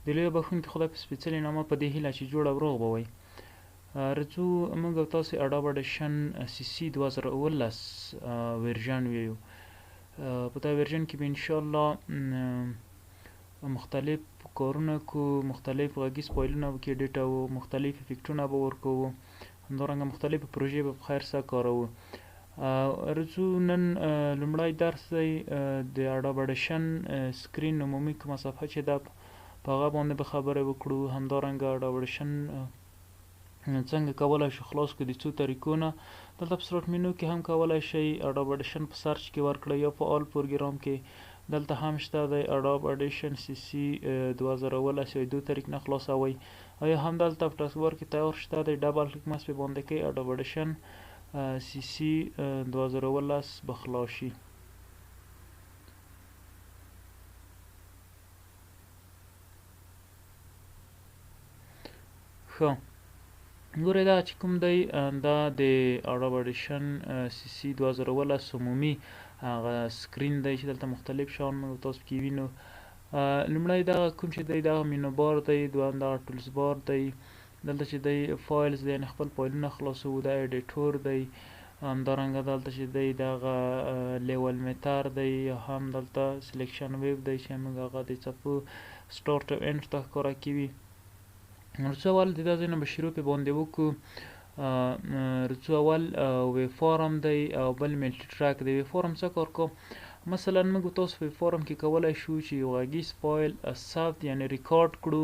د لوی بخښونکي خدای په سپېڅلي نامه په دې هیله چې جوړ او روغ به وئ. راځو موږ او تاسې اډوب ایډیشن CC 2019 ورژن ویو. په دا ورژن کې به انشاءالله مختلف کارونه کو، مختلف غږیز فایلونه به کې ایډیټوو، مختلف افیکټونه به ورکوو، همدارنګه مختلف پروژې به په خیر سره کاروو. راځو نن لومړی درس دی د اډوب ایډیشن سکرین عمومي کومه صفحه چې ده په هغه باندې به خبرې وکړو. همدارنګه اډوب ایډیشن څنګه کولی شو خلاص کړو د څو طریقو نه. دلته په سټارټ مینو کې هم کولی شئ اډوب ایډیشن په سرچ کې ورکړئ یا په آل پروګرام کې دلته هم شته دی اډوب ایډیشن CC 2019 یو طریق نه خلاصوئ. او یا هم دلته په ټاسک بار کې تیار شته دی، ډبل کلیک مس پې باندې کوئ اډوب ایډیشن CC 2019 به خلاص شي. ښه، ګورئ دا چې کوم دی دا د اډوب ایډیشن CC 2019 عمومي هغه سکرین دی چې دلته مختلف شیان موږ تاسو کې وینو. لومړی دغه کوم چې دی دغه مینو بار دی، دویم دغه ټولز بار دی، دلته چې دی فایلز دی یعنې خپل فایلونه خلاصوو، دا ایډیټور دی، همدارنګه دلته چې دی دغه لیول میتر دی، یا هم دلته سلیکشن ویو دی چې موږ هغه د څپو سټارټ او اینډ ته ښکاره کوي. رڅو اول د دا ځای نه به شروع پې باندې وکړو. رڅو اول ویب فارم دی او بل ملټي ټرک دی. ویب فارم څه کار کوم؟ مثلا موږ تاسو په ویب فارم کې کولی شو چې یو غږیز فایل ثبت یعنې ریکارډ کړو،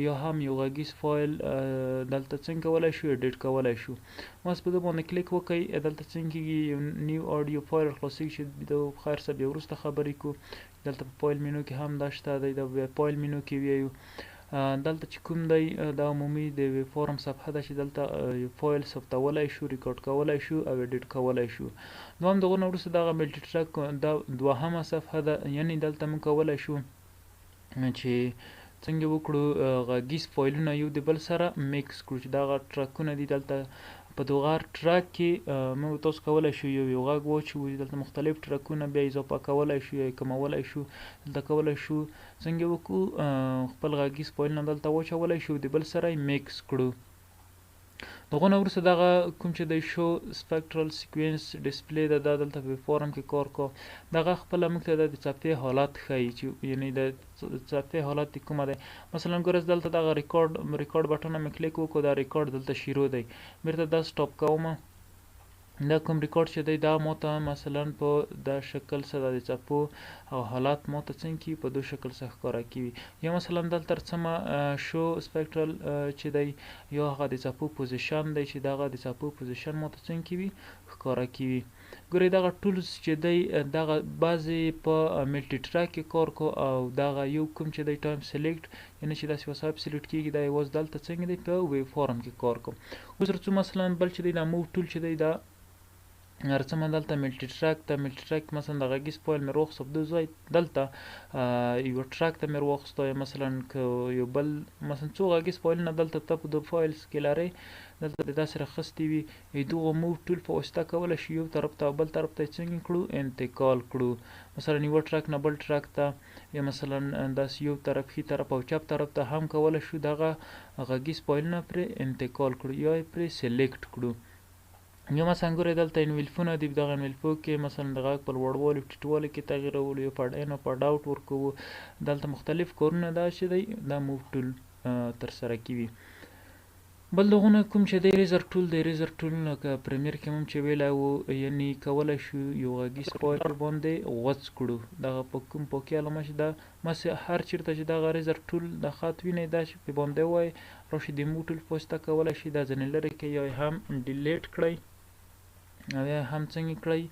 یا هم یو غږیز فایل دلته څنګه کولی شو ایډیټ کولی شو. بس په دې باندې کلیک وکئ، دلته څنګه کېږي یو نیو آډیو فایل خلاصېږي چې د خیر سره بیا وروسته خبرې کوو. دلته په فایل مینو کې هم دا شته دی، د فایل مینو کې ویو. دلته چې کوم دی دا عمومي د ویب فارم صفحه ده چې دلته فایل ثبتولی شو، ریکارډ کولی شو او ایډیټ کولی شو. دوهم د هغو نه وروسته دغه ملټي ټرک دا دوهمه صفحه ده، یعنې دلته موږ کولی شو چې څنګه وکړو غږیز فایلونه یو د بل سره میکس کړو، چې دغه ټرکونه دي دلته په دغه ټرک کې موږ تاسو کولی شو یو غږ واچوو، دلته مختلف ټرکونه بیا اضافه کولی شو یا کمولی شو. دلته کولی شو څنګه وکړو خپل غږیز فایلونه دلته واچولی شو، د بل سره یې میکس کړو. د هغو نه وروسته دغه کوم چې دی شو سپیکټرل سیکوینس ډسپلی ده، دا دلته په فارم کې کار کو. دغه خپله موږ ته د څپې حالت ښیي، چې یعنې د څپې حالت د کومه دی. مثلا ګورئ دلته دغه ریکارډ بټن مې کلیک وکړو، دا ریکارډ دلته شروع دی، بیرته دا سټاپ کوم. دا کوم ریکارډ چې دی دا ماته مثلا په دا شکل سره د څپو او حالات ماته څنګه کي په دو شکل سره ښکاره کیږي. یا مثلا دلته څمه شو سپیکټرل چې دی یا هغه د څپو پوزیشن دی چې دغه د څپو پوزیشن ماته څنګه کیوي ښکاره کیوي. ګورئ دغه ټولز چې دی دغه بعضې په ملټي ټرک کې کار کو، او دغه یو کوم چې دی ټایم سلیکټ یعنې چې داسې وسایب سلیکټ کیږي دا یوازې دلته څنګه دی په ویب فارم کې کار کوم. اوس رڅو مثلا بل چې دی دا موو ټول چې دی دا هرڅه دلته ملټي ټرک ته ملټي ټرک مثلا د غږیز فایل مې راوخیستو په دې ځای دلته یو ټرک ته مې راوخیستو، یا مثلا که یو بل مثلا څو غږیز فایلونه دلته ته په دو فایلز کې لرئ دلته د داسې راخیستې وي، دغه موو ټول په واسطه کولی شو یو طرف ته او بل طرف ته یې څنګه کړو انتقال کړو. مثلا یو ټرک نه بل ټرک ته، یا مثلا داسې یو طرف ښي طرف او چپ طرف ته هم کولی شو دغه غږیز فایلونه پرې انتقال کړو یا یې پرې سلیکټ کړو. یا مثلا ګورئ دلته انویلفونه دي، دغه انویلفو کې مثلا د غږ په لوړوالي او ټیټوالي کې تغیرولو، یا پډ ان او پډ آوټ ورکوو. دلته مختلف کارونه دا چې دی دا موو ټول ترسره کوي. بل دغه نه کوم چې دی ریزر ټول دی. ریزر ټول لکه پریمیر کې هم چې ویلی وو، یعنې کولی شو یو غږیز فایل باندې غوڅ کړو. دغه په کوم پاکي علامه چې دا مسې هر چېرته چې دغه ریزر ټول د خط وینئ دا چې پې باندې ووایئ راشي د موو ټول په واسطه کولی شي دا ځینې لرې کړئ یا هم ډیلیټ کړئ او یا هم څنګه کړئ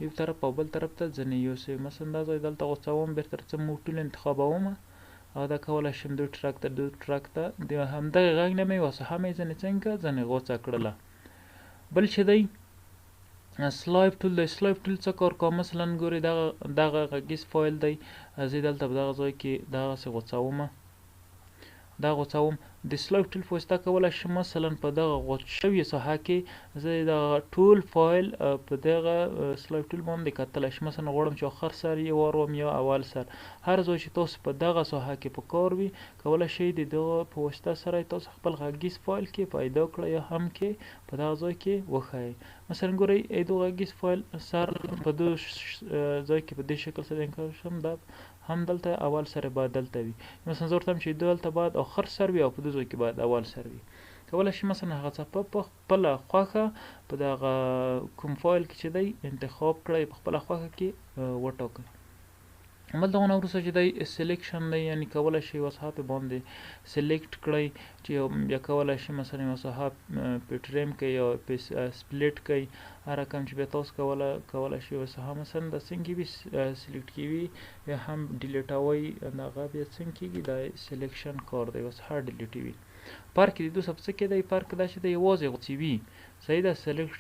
یو طرف او بل طرف ته ځینې یوسئ. مثلا دا ځای دلته غوڅوم، بیرته څه موو ټول انتخابوم او دا کولی شم دو ټرک ته د همدغې غږ نه مې واسطه مې ځینې څنګه ځینې غوڅه کړله. بل چې دی سلایپ ټول دی. سلایپ ټول څه کار کوم؟ مثلا ګورئ دغه غږیز فایل دی، زه دلته په دغه ځای کې دغسې غوڅوم دا غوڅوم. د سلایډ ټول په واسطه کولی شم مثلا په دغه غوڅ شوې ساحه کې زه دغه ټول فایل په دغه سلایډ ټول باندې کتلی شم. مثلا غواړم چې آخر سر یې واروم یا اول سر، هر ځای چې تاسو په دغه ساحه کې په کار وي کولی شئ د دغه په واسطه سره تاسو خپل غږیز فایل کې پیدا کړئ یا هم کې په دغه ځای کې وښایئ. مثلا ګورئ دغه غږیز فایل سر په دغه ځای کې په دې شکل سره انکار شم، دا هم دلته اول سر باید دلته وي. مثلا زه ورته وایم چې دلته باید آخر سر وي او په دې ځای کې باید اول سر وي. کولی شي مثلا هغه څه په خپله خوښه په دغه کوم فایل کې چې دی انتخاب کړئ، په خپله خوښه کې وټاکئ. همدلته نه وروسته چې دی سلیکشن دی، یعنی کولی شئ یوه ساحه پې باندې سلیکټ کړئ چې بیا کولی شئ مثلا یوه ساحه پې ټریم کړئ یا پې سپلیټ کړئ، هر رقم چې بیا تاسو کولی شئ یوه ساحه مثلا د څنګه کېږي سلیکټ کېږي یا هم ډیلیټوئ، هغه بیا څنګه کېږي دا سلیکشن کار دی، یوه ساحه ډیلیټوي. فرق د دوی سره څه کې دی؟ فرق دا چې دی یوازې غوڅوي، صحیح ده، سلیکټ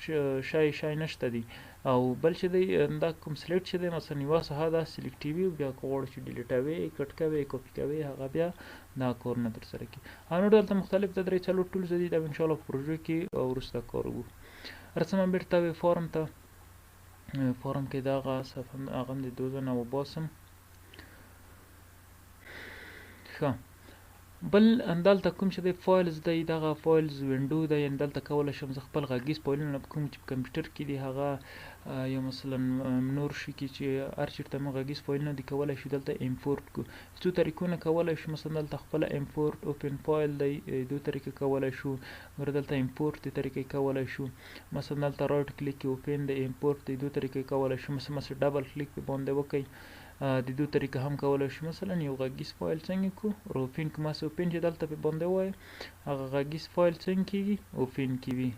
شی نشته دی. او بل چې دی دا کوم سلیکټ چې دی مثلا یوه ساحه دا سلیکټوي، بیا که غواړئ چې ډیلیټوئ، کټ کوئ، کاپي کوئ، هغه بیا دا کارونه ترسره کړي. او نور دلته مختلف د 3-4 ټولز دي، دا انشاءالله په پروژه کې وروسته کار وکړو. راځم بیرته فارم ته. فارم کې دغه صفحه هغه د دوه ځله وباسم. ښه، بل دلته کوم چې دی فایلز دی، دغه فایلز وینډو دی، یعنې دلته کولی شم زه خپل غږیز فایلونه کوم چې په کمپیوټر کې دي هغه یا مثلا نور شي کې چې هر چېرته مو غږیز فایلونه دي کولی شو دلته امپورټ کړو. څو طریقونه کولی شو، مثلا دلته خپله امپورټ اوپن فایل دی، دو طریقې کولی شو. ګوره دلته امپورټ د طریقې کولی شو، مثلا دلته رایټ کلیک کې اوپن د امپورټ د دو طریقې کولی شو، مثلا ډبل کلیک په باندې وکئ د دو طریقه هم کولی شو. مثلا یو غږیز فایل څنګه کړو اوپن کړو، مثلا اوپن چې دلته په باندې ووایو هغه غږیز فایل څنګه کېږي اوپن کېږي.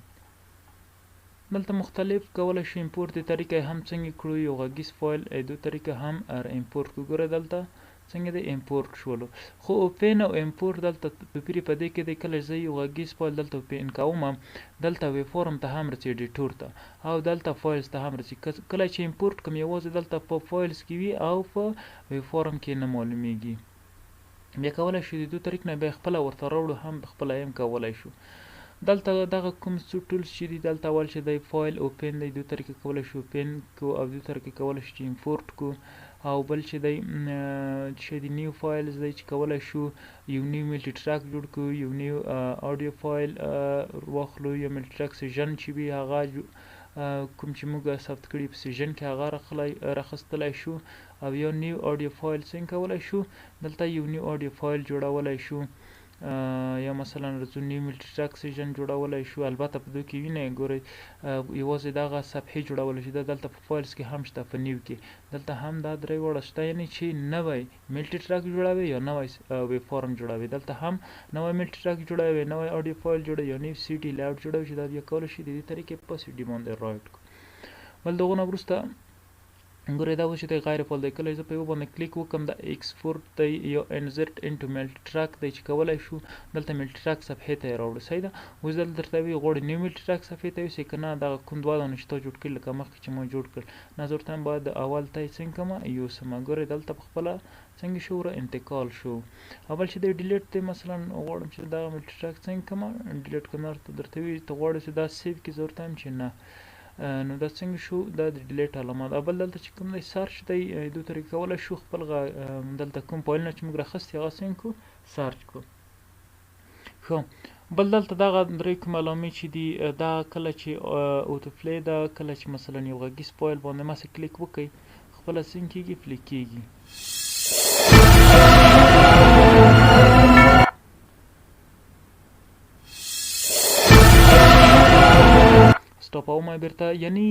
دلته مختلف کولی شو امپورټ د طریقه هم څنګه کړو، یو غږیز فایل دو طریقه هم امپورټ کړو. ګوره دلته څنګه دی امپورټ شولو، خو اوپن او امپورټ دلته توپیر په دې کې دی کله زه یو غږیز فایل دلته اوپن کوم دلته وی فارم ته هم رسي، ایډیټور ته، او دلته فایلز ته هم رسي. کله چې امپورټ کوم یوازې دلته په فایلز کې وي او په وی فارم کې نه معلومیږي. بیا کولی شو د دو طریق نه بیا خپله ورته راوړو، هم خپله هم کولی شو. دلته دغه کوم څو ټولز چې دي دلته اول چې دی فایل اوپن دی، دو طریقې کولی شو اوپن کو، او دو طریقې کولی شو چې امپورټ کو. او بل چې دی چې د نیو فایلز دی چې کولی شو یو نیو ملټي ټریک جوړ کړو، یو نیو آډیو فایل واخلو، یا ملټي ټریک سیژن چې وي هغه کوم چې موږ ثبت کړي په سیژن کې هغه راخیستلی شو. او یا نیو آډیو فایل څنګه کولی شو دلته یو نیو آډیو فایل جوړولی شو، یا مثلا رځو نیو ملټي ټریک سیژن جوړولی شو. البته په دوی کې وینئ ګورئ یوازې دغه صفحې جوړولی شي، دا دلته په فایلز کې هم شته، په نیو کې دلته هم دا درې واړه شته، یعنې چې نوی ملټي ټریک جوړوي یا نوی ویب فارم جوړوي. دلته هم نوی ملټي ټریک جوړوي، نوی آډیو فایل جوړوي، یا نیو سی ډي لیاوټ جوړوي چې دا بیا کولی شي د دې طریقې په سی ډي باندې رایټ کړو. بل د هغو نه وروسته ګورئ دا اوس چې دی غیر فعال دی، کله زه په یو باندې کلیک وکړم دا ایکسپورټ دی یا انزرټ انټو ملټي ټریک دی چې کولی شو دلته ملټي ټریک صفحې ته یې راوړو. صحیح ده، اوس دلته درته وي غواړې نیو ملټي ټریک صفحې ته یوسئ که نه دغه کوم دوه دانې چې تا جوړ کړي لکه مخکې چې ما جوړ کړل، نه زه ورته باید د اول ته یې څنګه کړمه یوسمه. ګورئ دلته په خپله څنګه شو ور انتقال شو. اول چې دی ډیلیټ دی، مثلا غواړم چې دغه ملټي ټریک څنګه کړمه ډیلیټ کړم، درته وي ته غواړې چې دا سیو کړي، زه ورته وایم چې نه. نو دا څنګه شو دا د ډیلیټ علامه ده. بل دلته چې کوم دی سرچ دی، دو طریقې کولی شو خپل دلته کوم فایلونه چې موږ راخیستي هغه څنګه کړو سرچ کړو. ښه، بل دلته دغه درې کوم علامې چې دي دا کله چې اوتو پلی ده، کله چې مثلا یو غږیز فایل باندې مثلا کلیک وکړئ خپله څنګه کېږي پلی کېږي. سټاپومه بیرته، یعنی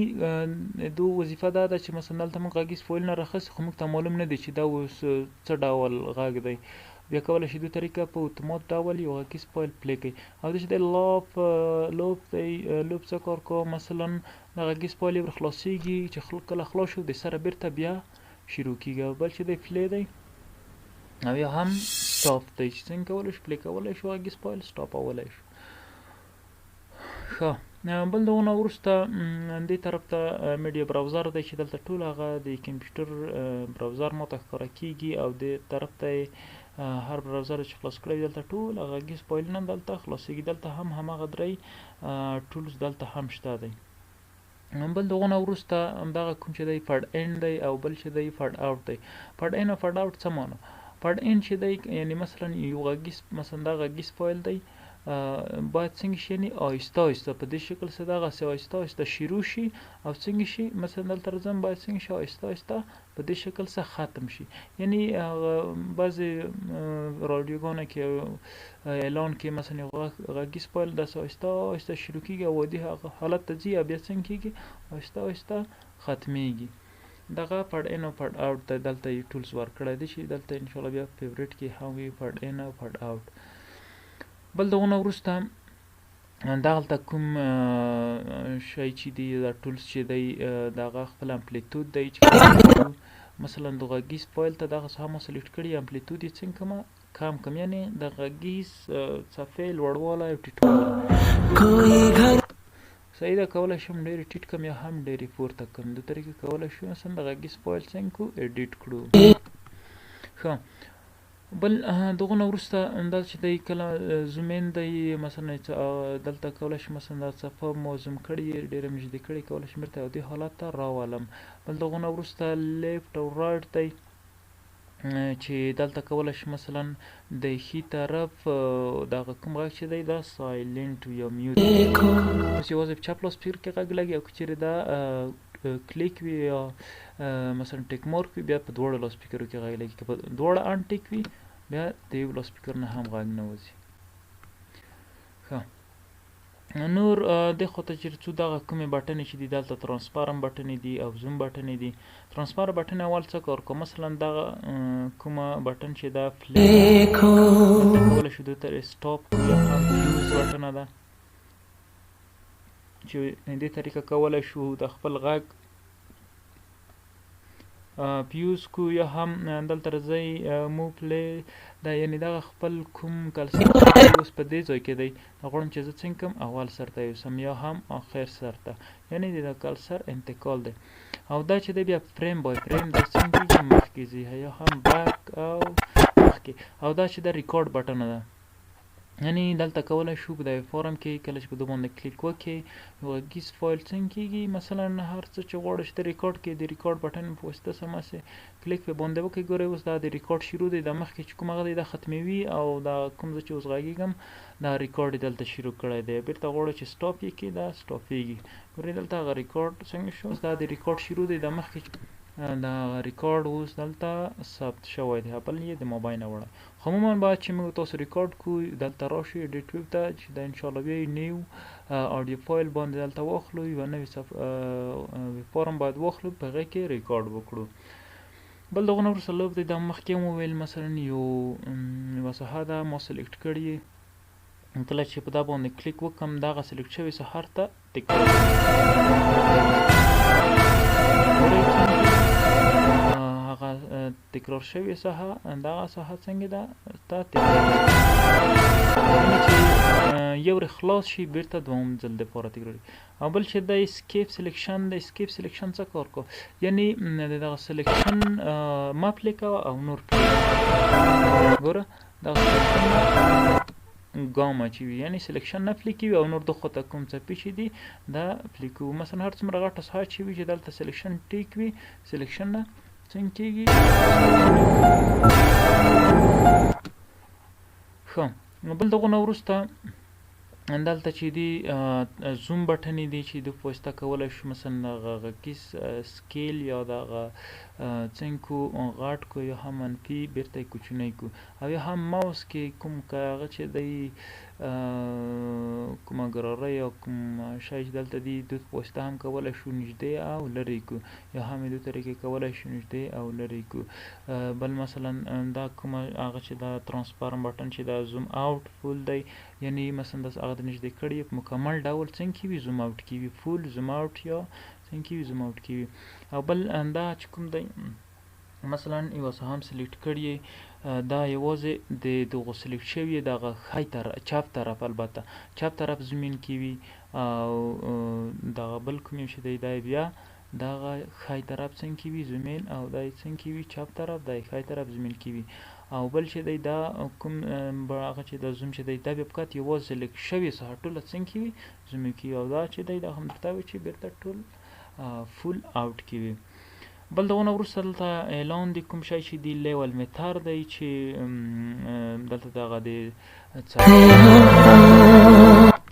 دو وظیفه دا ده چې مثلا دلته موږ غږیز فایلونه راخیستي خو موږ ته معلوم نه دی چې دا اوس څه ډول غږ دی. بیا کولی شي دو طریقه په اتومات ډول یو غږیز فایل پلی کوي. او دا چې دی لوپ دی، لوپ څه کار کوه، مثلا د غږیز فایل یې ور خلاصېږي چې کله خلاص شو د سره بیرته بیا شروع کېږي. او بل چې دی پلی دی، او یا هم سټاپ دی چې څنګه کولی شو پلی کولی شو غږیز فایل سټاپولی شو. ښه، بل د هغو نه وروسته دې طرف ته میډیا براوزر دی چې دلته ټول هغه د کمپیوټر براوزر ماته ښکاره کېږي، او دې طرف ته یې هر براوزر چې خلاص کړی دلته ټول غږیز فایلونه دلته خلاصېږي. دلته هم هماغه درې ټولز دلته هم شته دی. بل دغه نه وروسته همدغه کوم چې دی فډ ان دی او بل چې دی فډ اوټ دی. فډ ان او فډ اوټ څه معنی؟ فډ ان چې دی یعنی مثلا یو غږیز مثلا دا غږیز فایل دی باید څنګه شي یعنی آهسته آهسته په دې شکل سره دغسې آهسته آهسته شروع شي او څنګه شي مثلا دلته راځم باید څنګه شي آهسته آهسته په دې شکل سره ختم شي. یعنی بعضې رادیوګانو کې اعلان کې مثلا یو غږیز فایل داسې آهسته آهسته شروع کېږي او عادي هغه حالت ته ځي او بیا څنګه کېږي آهسته آهسته ختمېږي. دغه فډ ان او فډ اوټ ته دلته یې ټولز ورکړی دی چې دلته انشاءالله بیا فیوریټ کې هم وي فډ ان او فډ اوټ. بل دغه نه وروسته دغلته کوم شی چې دی دا ټولز چې دی دغه خپل امپلیتود دی چې مثلا د غږیز فایل ته دغسې هم سلیکټ کړي امپلیتود یې څنګه کم کم یعنی د غږیز صفحې لوړوالی او ټیټوالی صحیح ده. کولی شم ډېرې ټیټ کم یا هم ډېرې پورته کم د طریقې کولی شو مثلا د غږیز فایل څنګه کړو ایډیټ کړو. ښه بل دغه نه وروسته دا چې دی کله زوم ان دی مثلا دلته کولی شم مثلا دا صفحه مو زوم کړې ډېره مې نږدې کړې کولی شم بیرته عادي حالت ته راولم. بل دغه نه وروسته لیفټ او رایټ دی چې دلته کولی شم مثلا د ښي طرف دغه کوم غږ چې دی دا سایلنټ وي یا میوټ اوس یوازې په چپ لاس سپیکر کې غږ لګي او که چیرې دا کلیک وي یا مثلا ټیک مارک وي بیا په دواړو لاس سپیکرو کې غږ لګي. که په دواړه ان ټیک وي بیا د یو لاس سپیکر نه هم غږ نه وځي. ښه نور دې خوا ته چې څو دغه کومې بټنې چې دي دلته ترانسپارم بټنې دي او زوم بټنې دي. ترانسپارم بټن اول څه کار کوو مثلا دغه کومه بټن چې دا فلی کولی شو دې ته سټاپ یا هم فیوز بټنه ده چې دې طریقه کولی شو د خپل غږ پیوز کو یا هم دلته راځئ مو پلی دا یعنی دغه خپل کوم کلسر اوس په دې ځای کې دی غواړم چې زه څنګه کوم اول سر ته یوسم یا هم آخر سر ته یعنی د کلسر انتقال دی او دا چې دی بیا فریم بای فریم دا څنګه کېږي مخکې ځي یا هم بیک او مخکې او دا چې دا ریکارډ بټنه ده یعنی دلته کولی شو په دغه فارم کې کله چې په دې باندې کلیک وکړې یو غږیز فایل څنګه کېږي مثلا هر څه چې غواړې چې ته ریکارډ کړې د ریکارډ بټن په واسطه سماسې کلیک په باندې وکړې ګورې اوس دا د ریکارډ شروع دی د مخکې چې کوم هغه دی دا ختموي او دا کوم زه چې اوس غږیږم دا ریکارډ یې دلته شروع کړی دی بیرته غواړې چې سټاپ یې کړې دا سټاپېږي ګورې دلته هغه ریکارډ څنګه شو دا د ریکارډ شروع دی د مخکې دا ریکارډ اوس دلته ثبت شوی دی بل یې د موبایل نه وړی خو عموما باید چې موږ تاسو ریکارډ کوو دلته راشئ ایډیټ ویب ته چې دا انشاءالله بیا یې نیو آډیو فایل باندې دلته واخلو یوه نوې فارم باید واخلو په هغې کې ریکارډ وکړو. بل دغه نه وروسته لوب دی دا مخکې هم وویل مثلا یوه ساحه ده ما سلیکټ کړې کله چې په دا باندې کلیک وکړم دغه سلیکټ شوې ساحه ته ټیک تکرار شوی ساحه دغه ساحه څنګه ده تا تکرار چې یو خلاص شي بیرته دوم ځل دپاره تکراري او بل چې د اسکیپ سلیکشن د اسکیپ سلیکشن څه کار کو یعنی دغه سلیکشن ما پلی کوه او نور ګوره دغه سلیکشن ګام اچوي یعنی سلیکشن نه پلی کوي او نور د خوا ته کوم څپې چې دي دا پلی کوو مثلا هر څومره غټه ساحه چې وي چې دلته سلیکشن ټیک وي سلیکشن نه څنګه کېږي. ښه بل دغه نه وروسته دلته چې دي زوم بټنې دي چې د په واسطه کولی شو مثلا دغه غږیز سکیل یا دغه څنګه کو غټ کو یا هم منفي بیرته یې کوچنی کو او یا هم ماوس کې کوم که هغه چې دی کومه ګراره یا کوم شی چې دلته دي د په واسطه هم کولی شو نږدې او لرې کو یا هم یې د طریقې کولی شو نږدې او لرې کو. بل مثلا دا کومه هغه چې دا ترانسپارم بټن چې دا زوم آوټ فول دی یعنی مثلا داسې هغه د نږدې کړي په مکمل ډول څنګه کېوي زوم آوټ کېوي فول زوم آوټ یا څنګه کېوي زوم آوټ کېوي او بل دا چې کوم دی مثلا یوه ساحه هم سلیکټ کړي دا یوازې د دغه سلیکټ شوي دغه ښی طرف چپ طرف البته چپ طرف زوم ان کېوي او دغه بل کوم یو چې دی دا بیا دغه ښی طرف څنګه کېوي زوم ان او دا یې څنګه کېوي چپ طرف دا یې ښی طرف زوم ان کېوي او بل چې دی دا کوم هغه چې د زوم چې دی دا بیا فقط یوازې سلیکټ شوي ساحه ټوله څنګه کیږي زوم کیږي او دا چې دی دا هم درته وایي چې بیرته ټول فول آوټ کیږي. بل دغونه وروسته دلته اعلان دی کوم شی چې دی لیول میتر دی چې دلته دغه د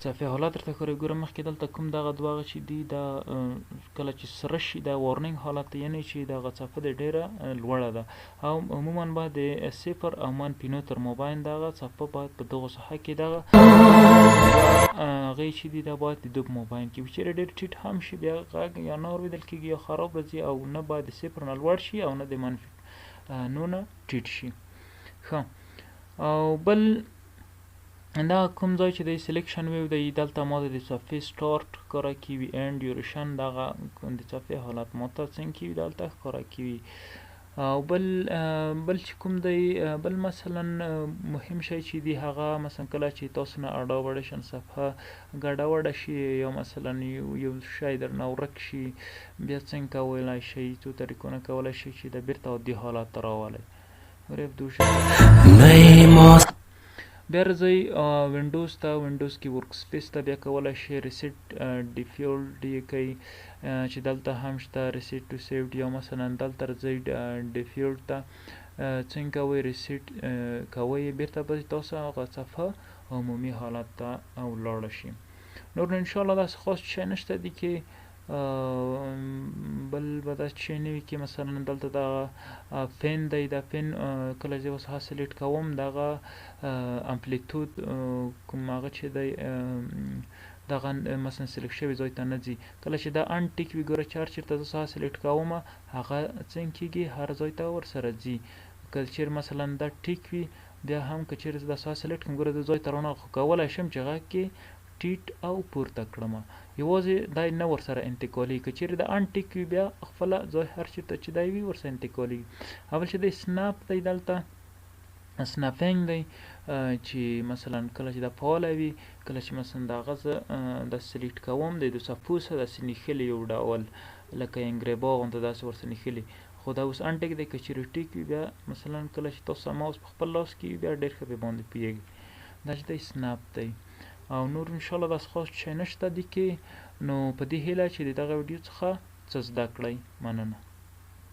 صفحې حالات درته ښکاري. ګوره مخکې دلته کوم دغه دوه هغه چې دي دا کله چې سره شي دا وارنینګ حالت دی، یعنې چې دغه صفحه د ډیره لوړه ده او عموما باید د 0 او -9 تر مابین دغه صفحه باید په دغه ساحه کې دغه هغې چې دي دا باید د دوب مابین کې وي. چیرې ډېر ټیټ هم شي بیا غږ یا نه اورېدل کېږي یا خراب راځي او نه باید د 0 نه لوړ شي او نه د -9 نه ټیټ شي. ښه او بل دا کوم ځای چې د سلیکشن ویو دی دلته ما د صفحې سټارټ ښکاره کیوي اینډ ډیوریشن دغه د صفحې حالت ماته څنګه کیوي دلته ښکاره کیوي. او بل چې کوم دی بل مثلا مهم شی چې دی هغه مثلا کله چې تاسو نه اډاوډیشن صفحه ګډوډه شي یا مثلا یو شی درنه ورک شي بیا څنګه کولی شئ څو طریقو نه کولی شئ چې د بیرته عادي حالت ته راولئ. بیا راځئ وینډوز ته، وینډوز کې ورک سپیس ته بیا کولی شئ ریسیټ ډیفولټ یې کوئ چې دلته هم شته ریسیټ ټو سیوډ یا مثلا دلته راځئ ډیفولټ ته څنګه کوئ ریسیټ کوئ بیرته به تاسو هغه صفحه عمومي حالت ته ولاړه شي. نور نو انشاءالله داسې خاص شی نشته دی کې بل به داسې شی نه وي کې مثلا دلته دغه فین دی دا فین کله چې اوس سلیکټ کوم دغه امپلیتود کوم هغه چې دی دغه مثلا سلیکټ شوي ځای ته نه ځي. کله چې دا ان ټیک وي ګوره چې هر چېرته زه ساحه سلیکټ کوم هغه څنګه کېږي هر ځای ته ورسره ځي. که چېرې مثلا دا ټیک وي بیا هم که چېرې زه دا ساحه سلیکټ کړم ګوره د ځای ته رانغله خو کولی شم چې غږ کې ټیټ او پورته کړم یوازې دا نه ورسره انتقالي. که چېرې د ان ټیک وي بیا خپله ځای هر چېرته چې دی وي ورسره انتقالي. اول چې دی سنپ دی دلته سنپینګ دی چې مثلا کله چې دا فعاله وي کله چې مثلا دغه زه د سلیکټ کوم د صفحو سره داسې نښلي یو ډول لکه انګریبا غوندې داسې ورسره نښلي خو دا اوس ان ټیک دی. که چېرې ټیک وي بیا مثلا کله چې تاسو ماوس په خپل لاس کې وي بیا ډېر ښه پرې باندې پوهېږي. دا چې دی سنپ دی او نور انشاءالله داسې خاص شی نشته دی کې. نو په دې هیله چې د دغه ویډیو څخه څه زده کړئ. مننه.